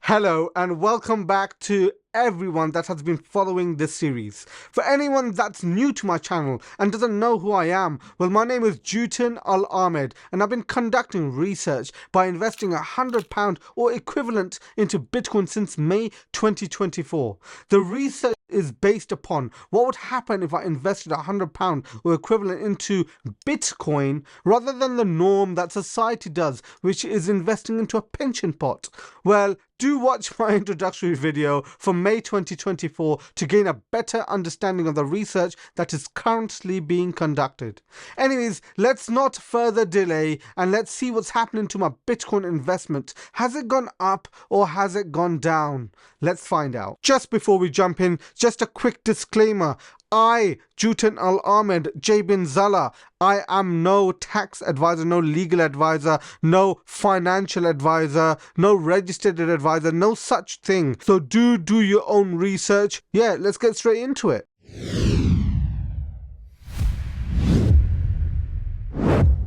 Hello and welcome back to everyone that has been following this series. For anyone that's new to my channel and doesn't know who I am, well, my name is Jutin Al Ahmed and I've been conducting research by investing £100 or equivalent into Bitcoin since May 2024. The research is based upon what would happen if I invested £100 or equivalent into Bitcoin rather than the norm that society does, which is investing into a pension pot. Well, do watch my introductory video from May 2024 to gain a better understanding of the research that is currently being conducted. Anyways, let's not further delay and let's see what's happening to my Bitcoin investment. Has it gone up or has it gone down? Let's find out. Just before we jump in, just a quick disclaimer. I, Jutin Al Ahmed J bin Zala, I am no tax advisor, no legal advisor, no financial advisor, no registered advisor, no such thing. So do your own research. Yeah, let's get straight into it.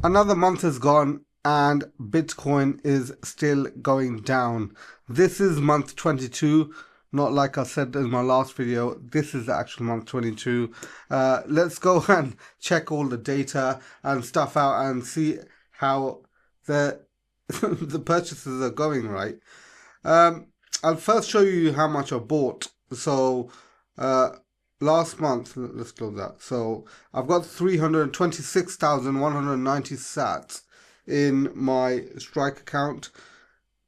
Another month has gone and Bitcoin is still going down. This is month 22. Not like I said in my last video, this is the actual month 22. Let's go and check all the data and stuff out and see how the the purchases are going, right? I'll first show you how much I bought. So last month, let's close that. So I've got 326,190 sats in my Strike account.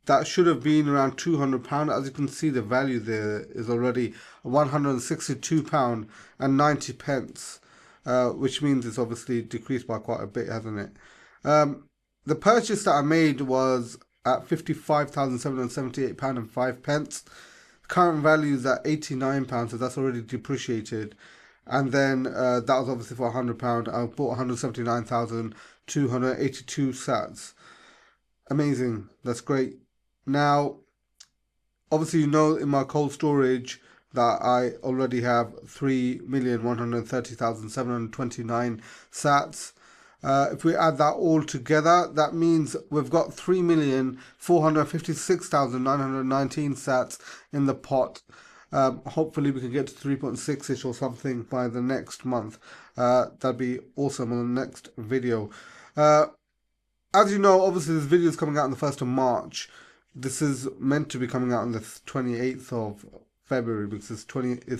That should have been around £200. As you can see, the value there is already £162.90, which means it's obviously decreased by quite a bit, hasn't it? The purchase that I made was at £55,778.05. Current value is at £89, so that's already depreciated. And then that was obviously for £100. I bought 179,282 sats. Amazing. That's great. Now, obviously, you know in my cold storage that I already have 3,130,729 sats. If we add that all together, that means we've got 3,456,919 sats in the pot. Hopefully we can get to 3.6-ish or something by the next month. That'd be awesome on the next video. As you know, obviously this video is coming out on the 1st of March. This is meant to be coming out on the 28th of February because it's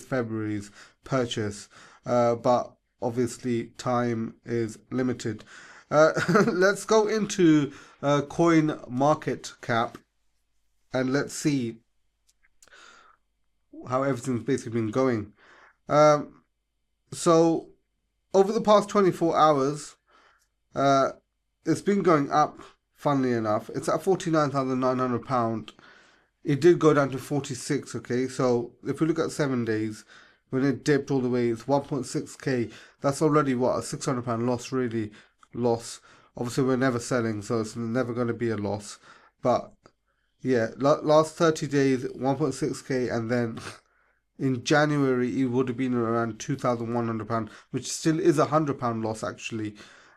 February's purchase. But obviously time is limited. Let's go into coin market cap and let's see how everything's basically been going. So over the past 24 hours, it's been going up, funnily enough. It's at £49,900. It did go down to 46, okay? So if we look at 7 days, when it dipped all the way, it's 1.6k. That's already, what, a £600 loss, really. Loss. Obviously, we're never selling, so it's never going to be a loss. But, yeah, last 30 days, 1.6k, and then in January, it would have been around £2,100, which still is a £100 loss, actually.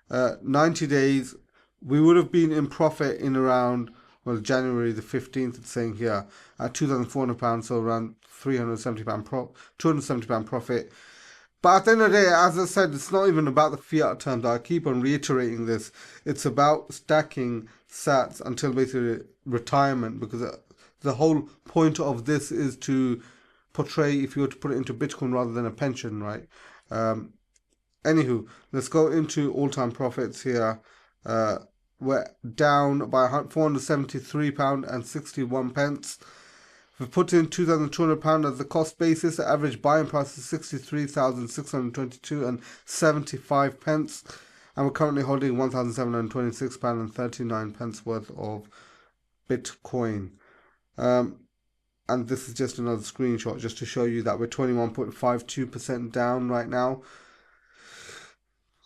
90 days, we would have been in profit in around, well, January the 15th, it's saying here, at £2,400, so around £270 profit. But at the end of the day, as I said, it's not even about the fiat terms. I keep on reiterating this. It's about stacking sats until basically retirement, because the whole point of this is to portray, if you were to put it into Bitcoin rather than a pension, right? Anywho, let's go into all-time profits here. We're down by £473.61. We've put in £2,200 as the cost basis. The average buying price is £63,622.75. And we're currently holding £1,726.39 worth of Bitcoin. And this is just another screenshot just to show you that we're 21.52% down right now.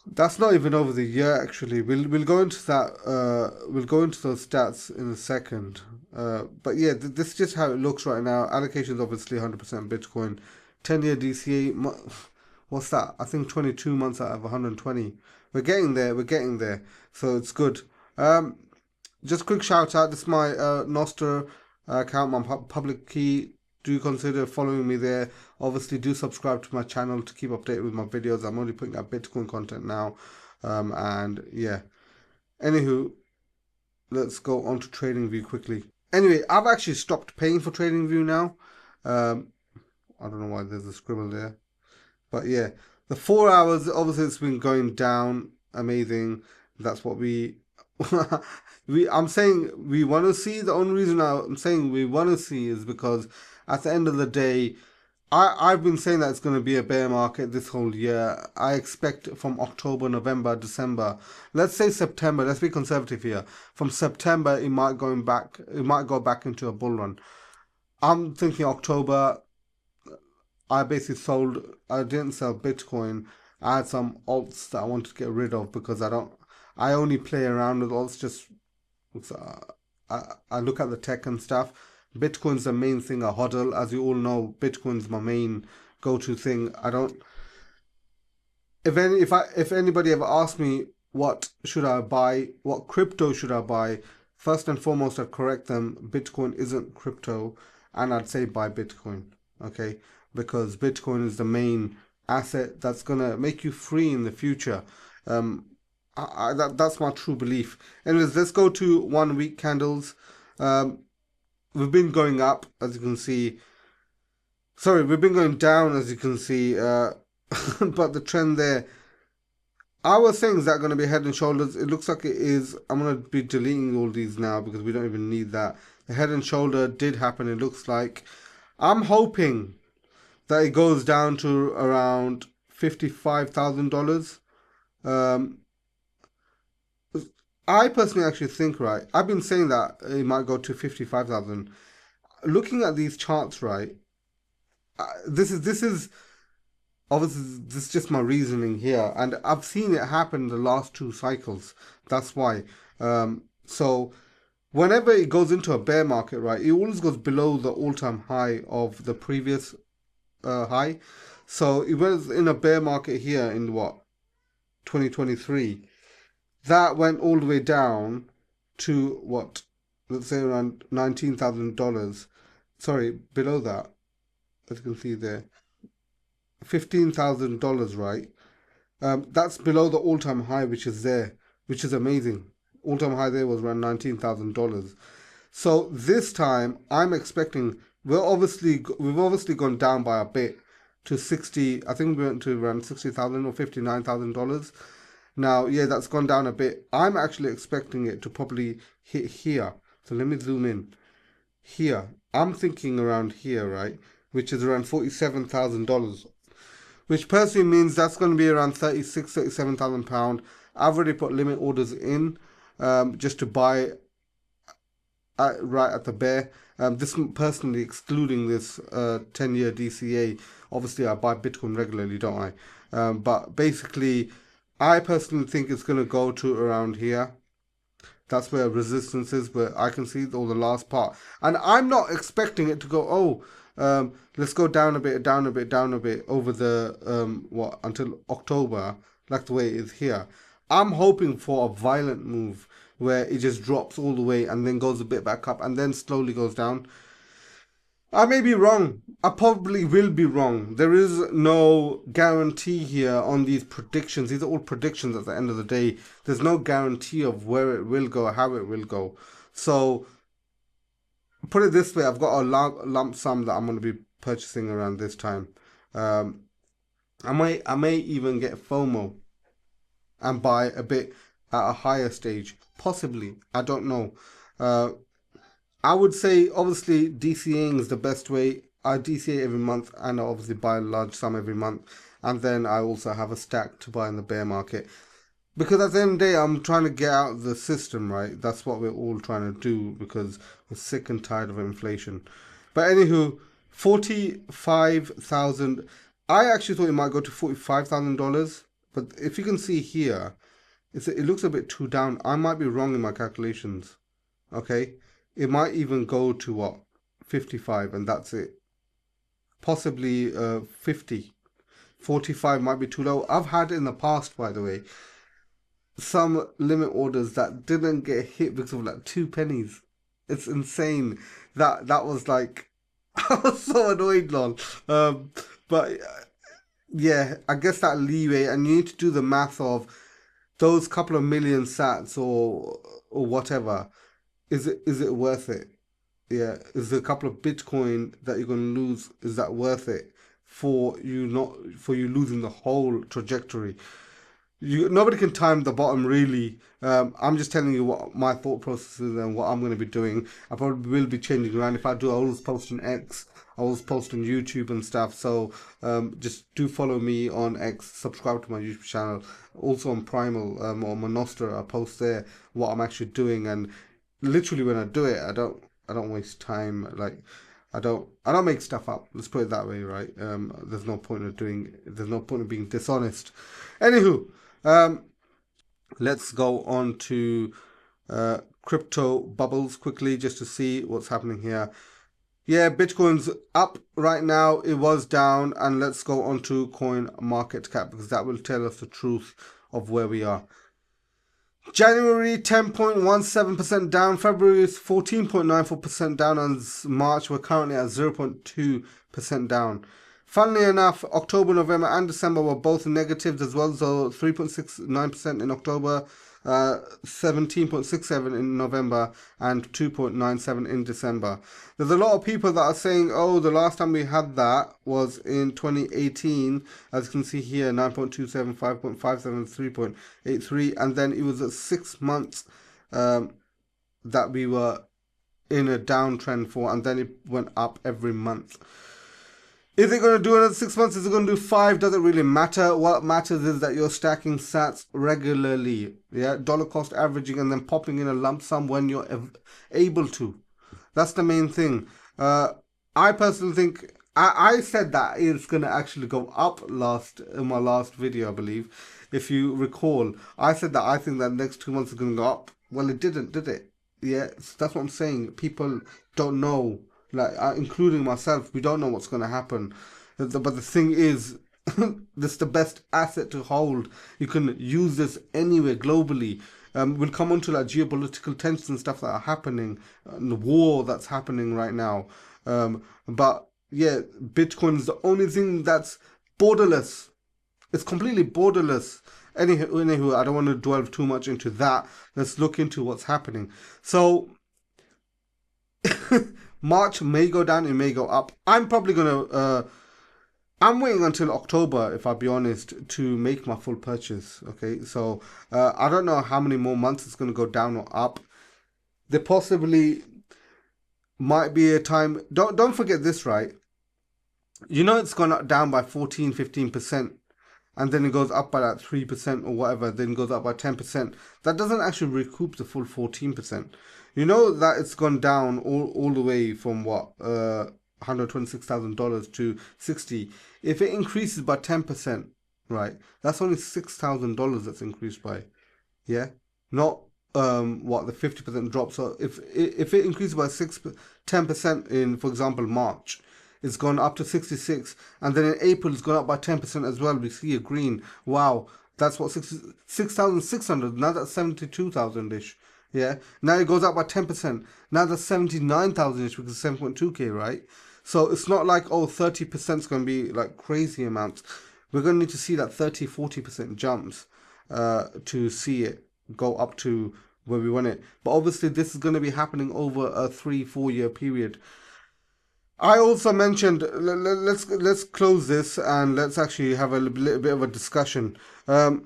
That's not even over the year, actually. We'll go into that. We'll go into those stats in a second. But yeah, this is just how it looks right now. Allocation is obviously 100% Bitcoin. 10-year DCA. What's that? I think 22 months out of 120. We're getting there. We're getting there. So it's good. Just a quick shout out. This is my Nostr account, my public key. Do consider following me there. Obviously, do subscribe to my channel to keep updated with my videos. I'm only putting out Bitcoin content now. And yeah. Anywho, let's go on to TradingView quickly. Anyway, I've actually stopped paying for TradingView now. Um, I don't know why there's a scribble there. But yeah, the 4 hours, obviously it's been going down. Amazing. That's what I'm saying we want to see. The only reason I'm saying we want to see is because at the end of the day, I've been saying that it's going to be a bear market this whole year. I expect from October, November, December, let's say September. Let's be conservative here. From September, it might go back into a bull run. I'm thinking October. I basically I didn't sell Bitcoin. I had some alts that I wanted to get rid of because I only play around with alts. Just uh, I look at the tech and stuff. Bitcoin's the main thing I hodl. As you all know, Bitcoin's my main go-to thing. I don't. If anybody ever asks me what should I buy, what crypto should I buy, first and foremost I'd correct them. Bitcoin isn't crypto, and I'd say buy Bitcoin. Okay, because Bitcoin is the main asset that's gonna make you free in the future. Um, that's my true belief. Anyways, let's go to 1 week candles. Um, we've been going up, as you can see. Sorry, we've been going down, as you can see. But the trend there, our things that are going to be head and shoulders. It looks like it is. I'm going to be deleting all these now because we don't even need that. The head and shoulder did happen. It looks like. I'm hoping that it goes down to around $55,000. Um, I personally actually think, right, I've been saying that it might go to 55,000. Looking at these charts, right, this is obviously this is just my reasoning here, and I've seen it happen in the last two cycles. That's why. So whenever it goes into a bear market, right, it always goes below the all-time high of the previous high. So it was in a bear market here in what 2023. That went all the way down to what, let's say around $19,000. Sorry, below that, as you can see there, $15,000, right? That's below the all-time high, which is there, which is amazing. All-time high there was around $19,000. So this time, I'm expecting we've obviously gone down by a bit to 60. I think we went to around 60,000 or $59,000. Now, yeah, that's gone down a bit. I'm actually expecting it to probably hit here. So let me zoom in. Here, I'm thinking around here, right? Which is around $47,000. Which personally means that's going to be around 37,000 pound. I've already put limit orders in just to buy right at the bear. This personally excluding this 10-year DCA. Obviously, I buy Bitcoin regularly, don't I? But basically, I personally think it's going to go to around here. That's where resistance is, where I can see all the last part. And I'm not expecting it to go, let's go down a bit, down a bit, down a bit over the, until October, like the way it is here. I'm hoping for a violent move where it just drops all the way and then goes a bit back up and then slowly goes down. I may be wrong. I probably will be wrong. There is no guarantee here on these predictions. These are all predictions at the end of the day. There's no guarantee of where it will go, how it will go. So, put it this way, I've got a lump sum that I'm going to be purchasing around this time. Um, I may even get FOMO and buy a bit at a higher stage. Possibly. I don't know. Uh, I would say obviously DCAing is the best way. I DCA every month and I obviously buy a large sum every month. And then I also have a stack to buy in the bear market. Because at the end of the day, I'm trying to get out of the system, right? That's what we're all trying to do because we're sick and tired of inflation. But anywho, 45,000. I actually thought it might go to $45,000. But if you can see here, it looks a bit too down. I might be wrong in my calculations. Okay, it might even go to what 55 and that's it. Possibly 50. 45 might be too low. I've had in the past, by the way, some limit orders that didn't get hit because of like 2 pennies. It's insane. that was like, I was so annoyed, lol. But yeah, I guess that leeway, and you need to do the math of those couple of million sats or whatever. Is it worth it? Yeah, is a couple of Bitcoin that you're going to lose, is that worth it for you, not for you losing the whole trajectory? Nobody can time the bottom really. I'm just telling you what my thought process is and what I'm going to be doing. I probably will be changing around. If I do, I always post on X. I always post on YouTube and stuff. So just do follow me on X. Subscribe to my YouTube channel. Also on Primal or Monostra. I post there what I'm actually doing, and literally when I do it, I don't waste time. Like I don't make stuff up. Let's put it that way, right? There's no point of being dishonest. Anywho, um, let's go on to crypto bubbles quickly just to see what's happening here. Yeah, Bitcoin's up right now. It was down, and let's go on to coin market cap because that will tell us the truth of where we are. January 10.17% down, February is 14.94% down, and March we're currently at 0.2% down. Funnily enough, October, November, and December were both negatives as well, so 3.69% in October, 17.67 in November, and 2.97 in December. There's a lot of people that are saying, oh, the last time we had that was in 2018. As you can see here, 9.27, 5.57, 3.83, and then it was at 6 months that we were in a downtrend for, and then it went up every month. Is it going to do another 6 months? Is it going to do 5? Doesn't really matter. What matters is that you're stacking sats regularly. Yeah, dollar cost averaging and then popping in a lump sum when you're able to. That's the main thing. I personally think I said that it's going to actually go up in my last video, I believe. If you recall, I said that I think that next 2 months is going to go up. Well, it didn't, did it? Yeah, that's what I'm saying. People don't know, like including myself, we don't know what's going to happen. But the thing is, this is the best asset to hold. You can use this anywhere globally. We'll come on to like geopolitical tensions and stuff that are happening, and the war that's happening right now. But yeah, Bitcoin is the only thing that's borderless. It's completely borderless. Anywho, I don't want to dwell too much into that. Let's look into what's happening. So March may go down, it may go up. I'm probably gonna. I'm waiting until October, if I'll be honest, to make my full purchase. Okay, so I don't know how many more months it's gonna go down or up. There possibly might be a time. Don't forget this, right? You know it's gone down by 14-15%, and then it goes up by like 3% or whatever, then goes up by 10%. That doesn't actually recoup the full 14%. You know that it's gone down all the way from what, $126,000 to 60. If it increases by 10%, right, that's only $6,000 that's increased by. Yeah, not what the 50% drop. So if it increases by 10% in, for example, March, it's gone up to 66, and then in April it's gone up by 10% as well. We see a green. Wow, that's what 6,600. Now that's 72,000 ish. Yeah, now it goes up by 10%. Now that's 79,000 ish because 7.2k, right? So it's not like, oh, 30% is going to be like crazy amounts. We're going to need to see that 30-40% jumps to see it go up to where we want it. But obviously, this is going to be happening over a 3-4 year period. I also mentioned, let's close this and let's actually have a little bit of a discussion. I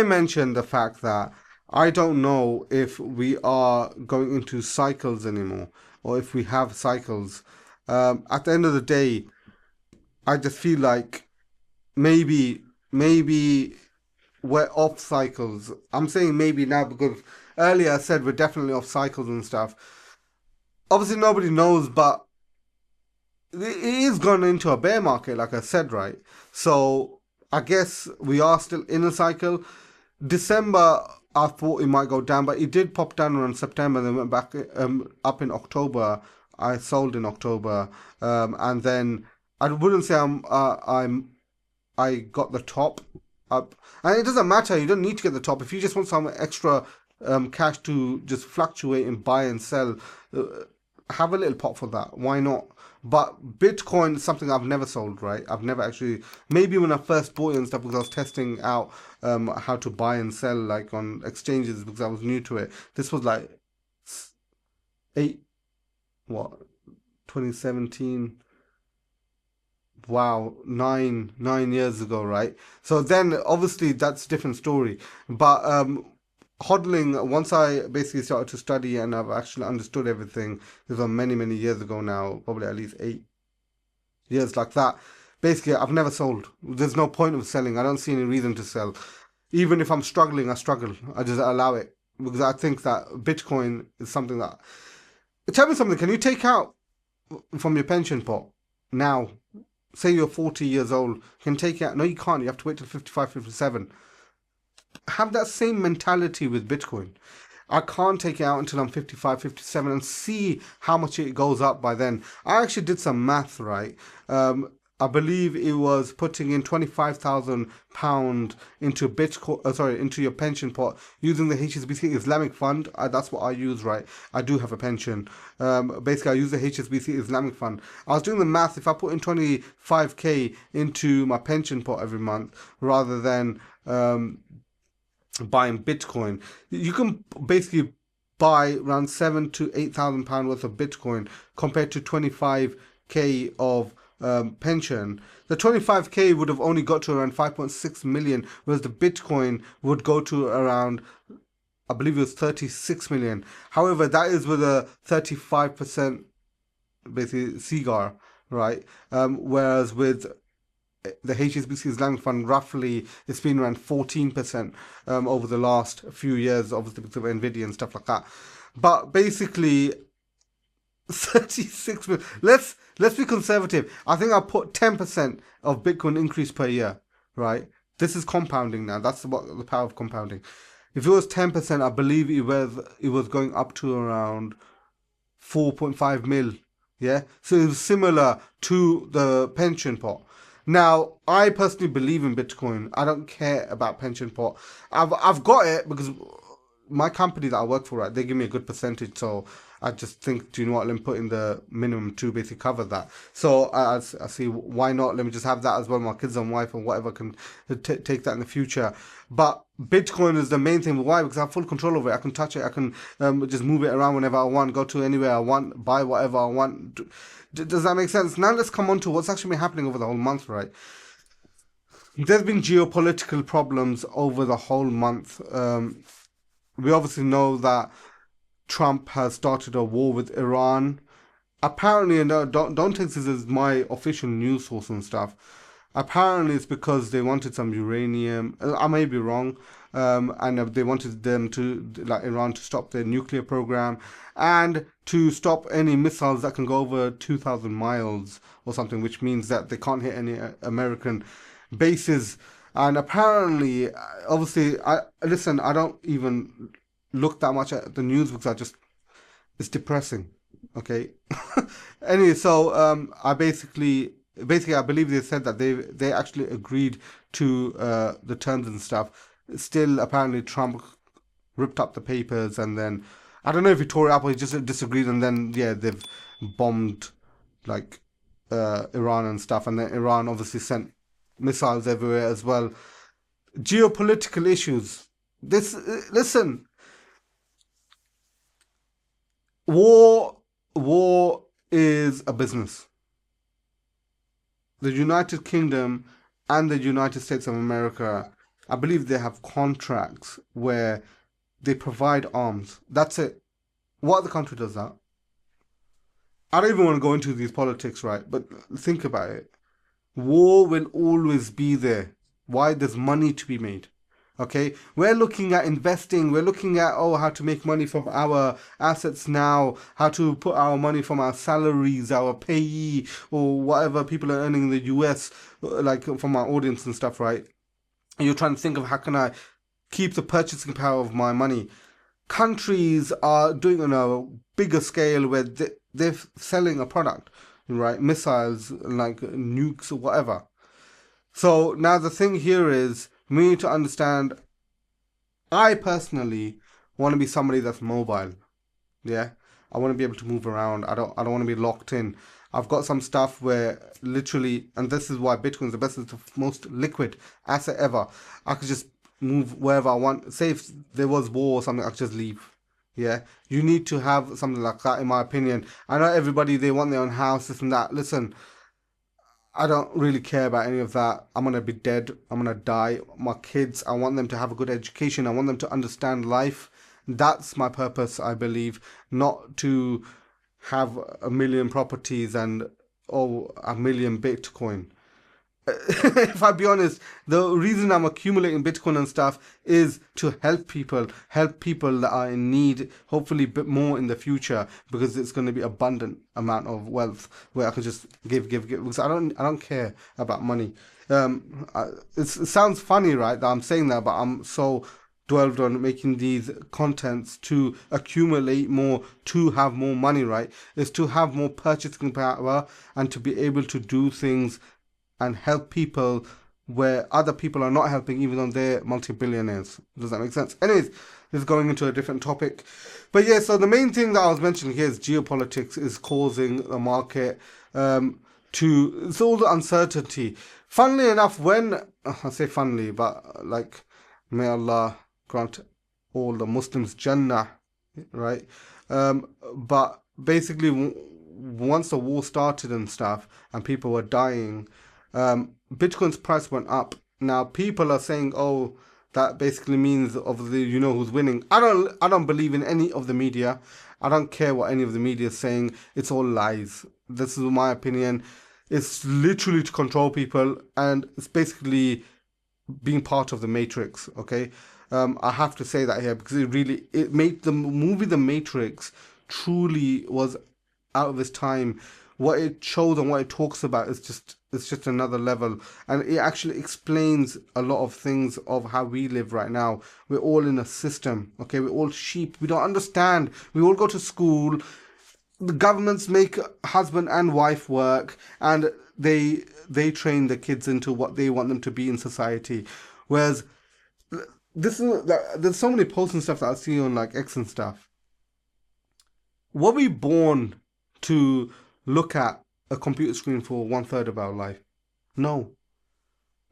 mentioned the fact that I don't know if we are going into cycles anymore or if we have cycles. At the end of the day, I just feel like maybe we're off cycles. I'm saying maybe now because earlier I said we're definitely off cycles and stuff. Obviously, nobody knows, but it is going into a bear market, like I said, right? So I guess we are still in a cycle. December, I thought it might go down, but it did pop down around September, then went back up in October. I sold in October, and then I wouldn't say I got the top up, and it doesn't matter. You don't need to get the top if you just want some extra cash to just fluctuate and buy and sell, uh, have a little pot for that. Why not? But Bitcoin is something I've never sold, right? I've never actually, maybe when I first bought it and stuff because I was testing out how to buy and sell like on exchanges because I was new to it. This was like eight, what, 2017? Wow, nine years ago, right? So then obviously that's a different story. But hodling, once I basically started to study and I've actually understood everything, this was many years ago now, probably at least 8 years like that. Basically, I've never sold. There's no point of selling. I don't see any reason to sell. Even if I'm struggling, I struggle. I just allow it because I think that Bitcoin is something that. Tell me something. Can you take out from your pension pot now? Say you're 40 years old. You can take it out. No, you can't. You have to wait till 55, 57. Have that same mentality with Bitcoin. I can't take it out until I'm 55, 57 and see how much it goes up by then. I actually did some math, right? I believe it was putting in £25,000 into Bitcoin, sorry, into your pension pot using the HSBC Islamic Fund. That's what I use, right? I do have a pension. Basically, I use the HSBC Islamic Fund. I was doing the math. If I put in 25k into my pension pot every month rather than buying Bitcoin, you can basically buy around £7,000 to £8,000 worth of Bitcoin compared to 25k of pension. The 25k would have only got to around 5.6 million, whereas the Bitcoin would go to around, I believe it was 36 million. However, that is with a 35% basically CIGAR, right? Whereas with the HSBC Islamic Fund, roughly it's been around 14% over the last few years, obviously because of Nvidia and stuff like that. But basically, 36 million. Let's be conservative. I think I'll put 10% of Bitcoin increase per year, right? This is compounding now. That's what the power of compounding. If it was 10%, I believe it was going up to around 4.5 mil. Yeah, so it's similar to the pension pot. Now, I personally believe in Bitcoin. I don't care about pension pot. I've got it because my company that I work for, right, they give me a good percentage. So I just think, do you know what? Let me put in the minimum to basically cover that. So I see why not? Let me just have that as well. My kids and wife and whatever can take that in the future. But Bitcoin is the main thing. Why? Because I have full control over it. I can touch it. I can just move it around whenever I want, go to anywhere I want, buy whatever I want. Does that make sense? Now let's come on to what's actually been happening over the whole month, right? There's been geopolitical problems over the whole month. We obviously know that Trump has started a war with Iran. Apparently, and don't take this as my official news source and stuff. Apparently, it's because they wanted some uranium. I may be wrong, and they wanted them to, like Iran, to stop their nuclear program and to stop any missiles that can go over 2,000 miles or something, which means that they can't hit any American bases. And apparently, obviously, I listen. I don't even look that much at the news because it's depressing. Okay. Anyway, so I basically I believe they said that they actually agreed to the terms and stuff. Still, apparently Trump ripped up the papers and then I don't know if he tore it up or he just disagreed and then yeah they've bombed like Iran and stuff and then Iran obviously sent missiles everywhere as well. Geopolitical issues. This listen, war war is a business. The United Kingdom and the United States of America, I believe they have contracts where they provide arms. That's it. What other country does that? I don't even want to go into these politics, right? But think about it. War will always be there. Why? There's money to be made. Okay, we're looking at investing. We're looking at how to make money from our assets now, how to put our money from our salaries, our payee, or whatever people are earning in the US, like from our audience and stuff, right? And you're trying to think of how can I keep the purchasing power of my money. Countries are doing on a bigger scale where they're selling a product, right? Missiles, like nukes or whatever. So now the thing here is we need to understand. I personally I want to be somebody that's mobile. Yeah, I want to be able to move around. I don't want to be locked in. I've got some stuff where literally, and this is why Bitcoin is the best, it's the most liquid asset ever. I could just move wherever I want. Say if there was war or something, I could just leave. Yeah, you need to have something like that, in my opinion. I know everybody, they want their own house, this and that. Listen, I don't really care about any of that. I'm gonna be dead. I'm gonna die. My kids, I want them to have a good education. I want them to understand life. That's my purpose, I believe, not to have a million properties and a million Bitcoin. If I be honest, the reason I'm accumulating Bitcoin and stuff is to help people that are in need, hopefully a bit more in the future, because it's going to be abundant amount of wealth where I can just give. Because I don't care about money. It sounds funny, right, that I'm saying that, but I'm so dwelled on making these contents to accumulate more, to have more money, right? Is to have more purchasing power and to be able to do things and help people where other people are not helping, even though they're multi-billionaires. Does that make sense? Anyways, this is going into a different topic. But yeah, so the main thing that I was mentioning here is geopolitics is causing the market it's all the uncertainty. Funnily enough, I say funnily, but like, may Allah grant all the Muslims Jannah, right? But basically, once the war started and stuff, and people were dying, Bitcoin's price went up. Now people are saying, "Oh, that basically means of the who's winning." I don't believe in any of the media. I don't care what any of the media is saying. It's all lies. This is my opinion. It's literally to control people, and it's basically being part of the Matrix. Okay, I have to say that here because it made the movie The Matrix truly was out of its time. What it shows and what it talks about is just it's just another level, and it actually explains a lot of things of how we live right now. We're all in a system. Okay, we're all sheep. We don't understand. We all go to school. The governments make husband and wife work, and they train the kids into what they want them to be in society. Whereas there's so many posts and stuff that I see on like X and stuff. Were we born to look at a computer screen for 1/3 of our life? No.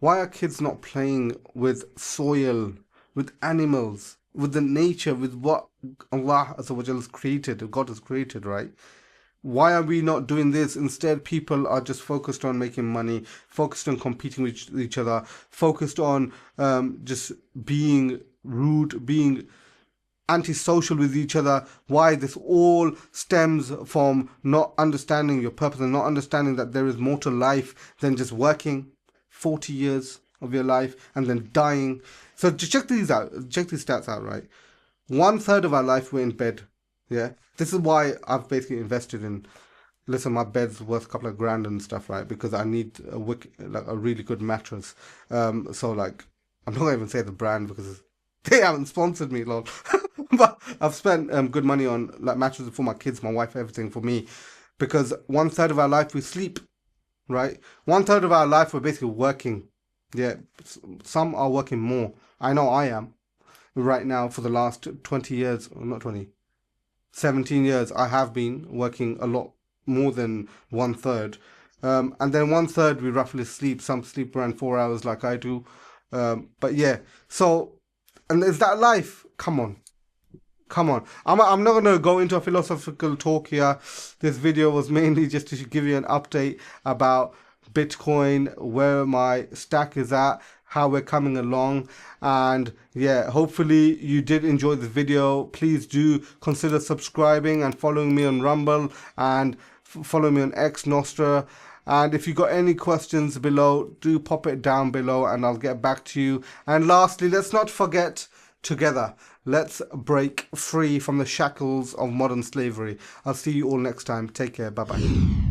Why are kids not playing with soil, with animals, with the nature, with what Allah Azza wa Jalla has created, God has created, right? Why are we not doing this? Instead, people are just focused on making money, focused on competing with each other, focused on just being rude, being antisocial with each other. Why? This all stems from not understanding your purpose and not understanding that there is more to life than just working 40 years of your life and then dying. So to check these stats out, right? 1/3 of our life we're in bed. Yeah, this is why I've basically invested in. Listen, my bed's worth a couple of grand and stuff, right? Because I need a really good mattress. So like, I'm not gonna even say the brand because they haven't sponsored me, lol. But I've spent good money on like mattresses for my kids, my wife, everything for me, because 1/3 of our life we sleep, right? 1/3 of our life we're basically working. Yeah, some are working more. I know I am right now for the last 20 years, or not 20, 17 years. I have been working a lot more than 1/3. And then 1/3 we roughly sleep. Some sleep around 4 hours like I do. But yeah, so, and is that life? Come on. Come on. I'm not going to go into a philosophical talk here. This video was mainly just to give you an update about Bitcoin, where my stack is at, how we're coming along. And yeah, hopefully you did enjoy this video. Please do consider subscribing and following me on Rumble and follow me on X Nostra. And if you got any questions below, do pop it down below and I'll get back to you. And lastly, let's not forget, together, let's break free from the shackles of modern slavery. I'll see you all next time. Take care. Bye bye.